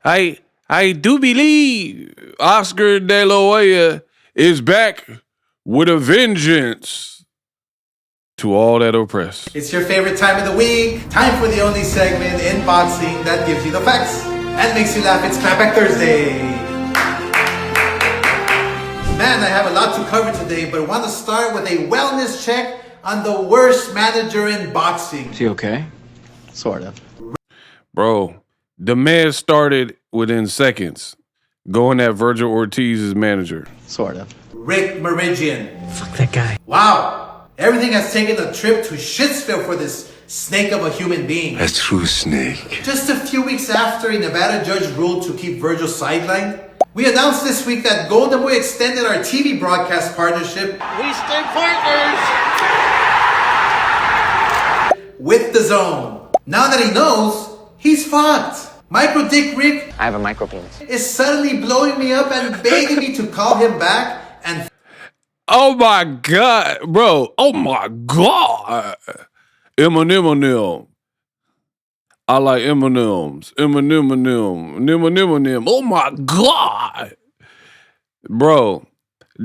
I do believe Oscar De La Hoya is back with a vengeance to all that oppress. It's your favorite time of the week. Time for the only segment in boxing that gives you the facts and makes you laugh. It's Clapback Thursday. Man, I have a lot to cover today, but I want to start with a wellness check on the worst manager in boxing. Is he okay? Sort of. Bro, the man started within seconds going at Vergil Ortiz's manager. Sort of. Rick Mirigian. Fuck that guy. Wow. Everything has taken a trip to Shitsville for this snake of a human being. A true snake. Just a few weeks after a Nevada judge ruled to keep Virgil sidelined, we announced this week that Golden Boy extended our TV broadcast partnership. We stay partners With DAZN. Now that he knows, he's fucked. Micro Dick Rick I have a micro penis. is suddenly blowing me up and begging me to call him back and Oh my God, bro. Oh my God. Eminem. I like M&Ms. Eminem. Oh my God. Bro,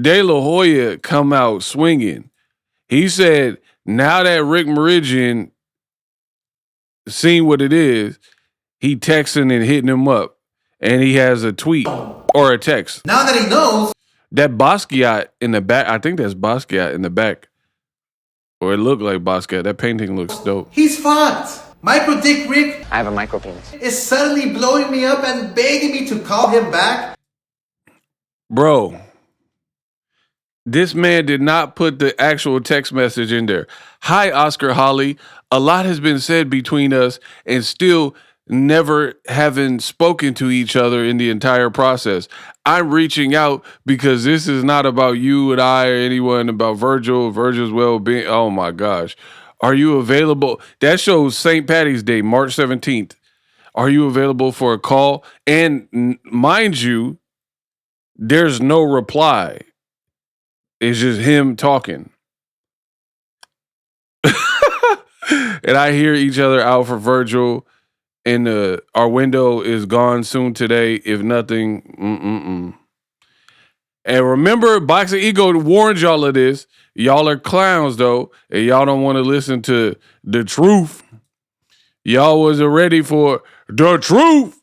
De La Hoya come out swinging. He said, now that Rick Mirigian seen what it is, he texting and hitting him up. And he has a tweet or a text. now that he knows, That Basquiat in the back, I think that's Basquiat in the back. Or it looked like Basquiat. That painting looks dope. he's fucked. Micro Dick Rick I have a micro penis. is suddenly blowing me up and begging me to call him back. Bro, this man did not put the actual text message in there. Hi, Oscar Holly. A lot has been said between us and still never having spoken to each other in the entire process. I'm reaching out because this is not about you and I or anyone, about Virgil's well-being. Oh my gosh. Are you available? That shows St. Patty's Day, March 17th. Are you available for a call? And mind you, there's no reply. It's just him talking. And I hear each other out for Virgil. And our window is gone soon today. If nothing, And remember, Boxingego warned y'all of this. Y'all are clowns, though, and y'all don't want to listen to the truth. Y'all wasn't ready for the truth.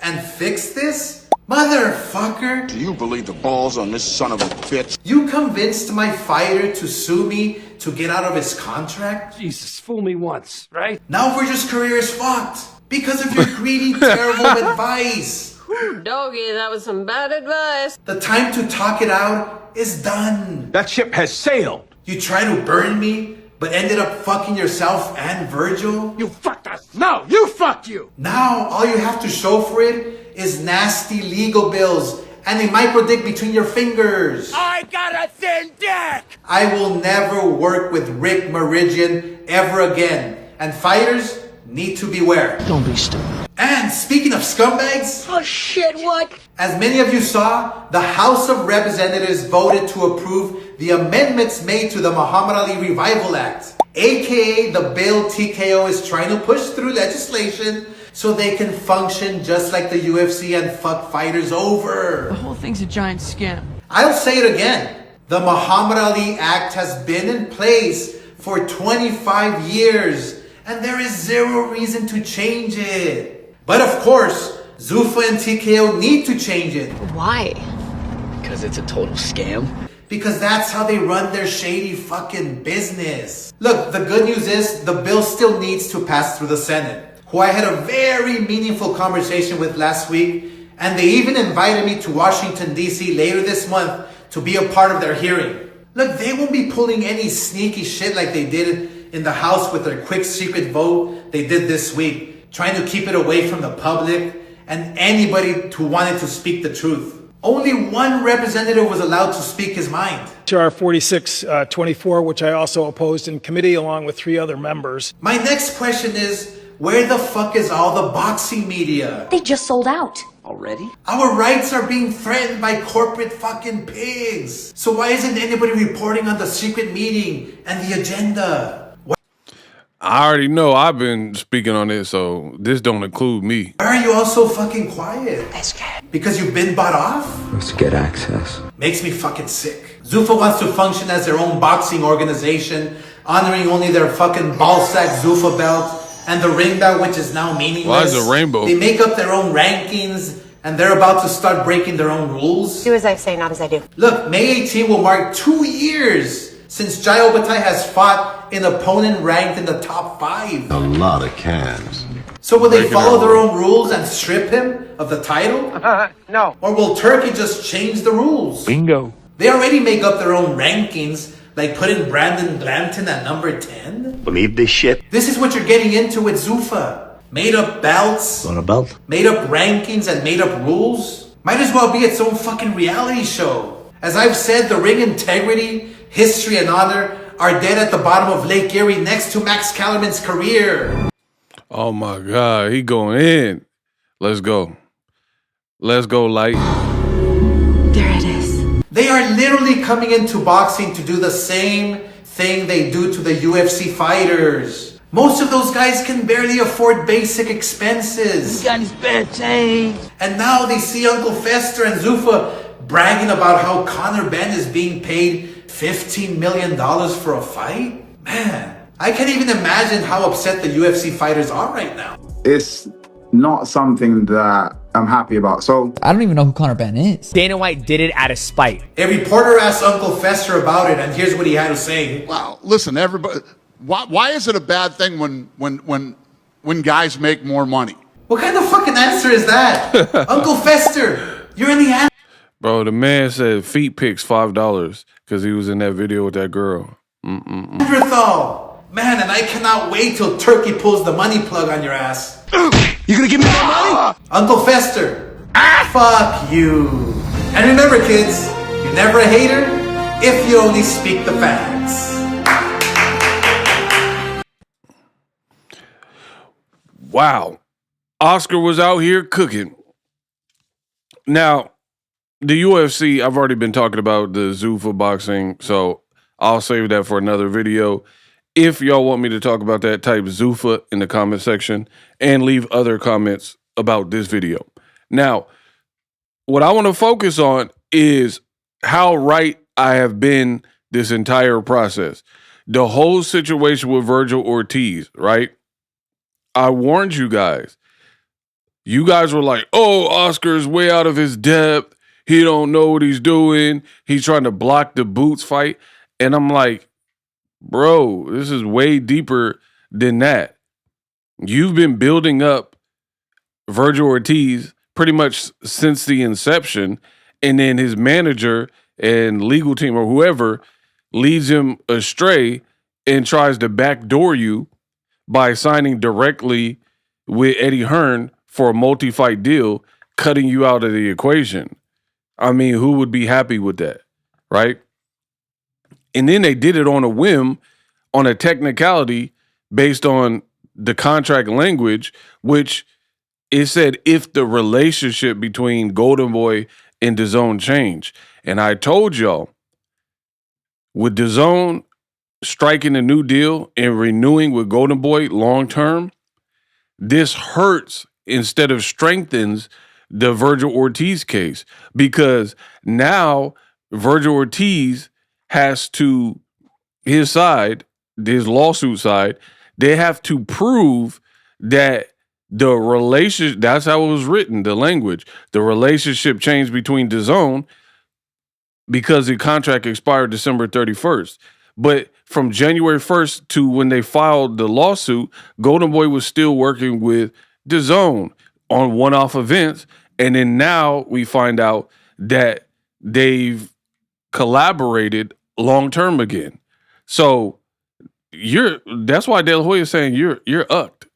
And fix this? Motherfucker. Do you believe the balls on this son of a bitch? You convinced my fighter to sue me to get out of his contract? Jesus, fool me once, right? Now Virgil's career is fucked because of your greedy, terrible advice. Ooh, doggy, that was some bad advice. The time to talk it out is done. That ship has sailed. You try to burn me, but ended up fucking yourself and Virgil? You fucked us. No, you fucked you. Now all you have to show for it is nasty legal bills and a micro dick between your fingers. I got a thin dick. I will never work with Rick Mirigian ever again. And fighters need to beware. Don't be stupid. And speaking of scumbags, Oh shit, what? as many of you saw, the House of Representatives voted to approve the amendments made to the Muhammad Ali Revival Act, aka the bill TKO is trying to push through legislation so they can function just like the UFC and fuck fighters over. The whole thing's a giant scam. I'll say it again. The Muhammad Ali Act has been in place for 25 years and there is zero reason to change it. But of course, Zuffa and TKO need to change it. Why? Because it's a total scam. Because that's how they run their shady fucking business. Look, the good news is the bill still needs to pass through the Senate, who I had a very meaningful conversation with last week, and they even invited me to Washington, D.C. later this month to be a part of their hearing. Look, they won't be pulling any sneaky shit like they did in the House with their quick secret vote they did this week, trying to keep it away from the public and anybody who wanted to speak the truth. Only one representative was allowed to speak his mind. HR 4624, which I also opposed in committee along with 3 other members. My next question is, where the fuck is all the boxing media? They just sold out. Already? Our rights are being threatened by corporate fucking pigs. So why isn't anybody reporting on the secret meeting and the agenda? I already know I've been speaking on it, so this don't include me. Why are you all so fucking quiet? Because you've been bought off? Let's get access. Makes me fucking sick. Zuffa wants to function as their own boxing organization, honoring only their fucking ballsack Zuffa belt and the ring belt, which is now meaningless. Why is it rainbow? They make up their own rankings, and they're about to start breaking their own rules. Do as I say, not as I do. Look, May 18 will mark 2 years since Jai Obatai has fought an opponent ranked in the top 5. A lot of cans. So will they follow their own rules and strip him of the title? No. Or will Turkey just change the rules? Bingo. They already make up their own rankings, like putting Brandon Glanton at number 10. Believe this shit? This is what you're getting into with Zuffa. Made up belts, On a belt? made up rankings, and made up rules. Might as well be its own fucking reality show. As I've said, the ring integrity, history, and honor are dead at the bottom of Lake Erie next to Max Kellerman's career. Oh my God, he going in. Let's go. Let's go, Light. There it is. They are literally coming into boxing to do the same thing they do to the UFC fighters. Most of those guys can barely afford basic expenses. Got his bad change. And now they see Uncle Fester and Zuffa bragging about how Conor Benn is being paid $15 million for a fight? Man, I can't even imagine how upset the UFC fighters are right now. It's not something that I'm happy about. So I don't even know who Conor Benn is. Dana White did it out of spite. A reporter asked Uncle Fester about it, and here's what he had to say. Well, listen, everybody. Why is it a bad thing when guys make more money? What kind of fucking answer is that? Uncle Fester, you're in the answer. Bro, the man said feet pics $5 because he was in that video with that girl. Neanderthal. Man, and I cannot wait till Turkey pulls the money plug on your ass. You gonna give me more money? Uncle Fester, fuck you. And remember, kids, you're never a hater if you only speak the facts. Wow. Oscar was out here cooking. Now, the UFC, I've already been talking about the Zuffa Boxing, so I'll save that for another video. If y'all want me to talk about that, type Zuffa in the comment section and leave other comments about this video. Now, what I want to focus on is how right I have been this entire process. The whole situation with Vergil Ortiz, right? I warned you guys. You guys were like, oh, Oscar's way out of his depth. He don't know what he's doing. He's trying to block the Boots fight. And I'm like, bro, this is way deeper than that. You've been building up Vergil Ortiz pretty much since the inception. And then his manager and legal team or whoever leads him astray and tries to backdoor you by signing directly with Eddie Hearn for a multi-fight deal, cutting you out of the equation. I mean, who would be happy with that, right? And then they did it on a whim, on a technicality based on the contract language, which it said if the relationship between Golden Boy and DAZN change. And I told y'all, with DAZN striking a new deal and renewing with Golden Boy long term, this hurts instead of strengthens the Vergil Ortiz case, because now Vergil Ortiz has to, his side, his lawsuit side, they have to prove that the relationship, that's how it was written, the language, the relationship changed between DAZN because the contract expired December 31st. But from January 1st to when they filed the lawsuit, Golden Boy was still working with DAZN on one-off events. And then now we find out that they've collaborated long-term again. So that's why De La Hoya is saying you're ucked.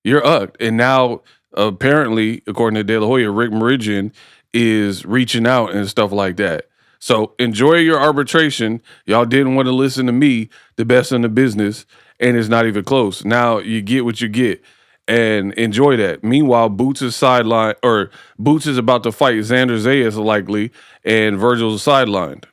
You're ucked. And now apparently, according to De La Hoya, Rick Mirigian is reaching out and stuff like that. So enjoy your arbitration. Y'all didn't want to listen to me, the best in the business, and it's not even close. Now you get what you get, and enjoy that. Meanwhile, Boots is sidelined, or Boots is about to fight Xander Zayas likely, and Virgil's sidelined.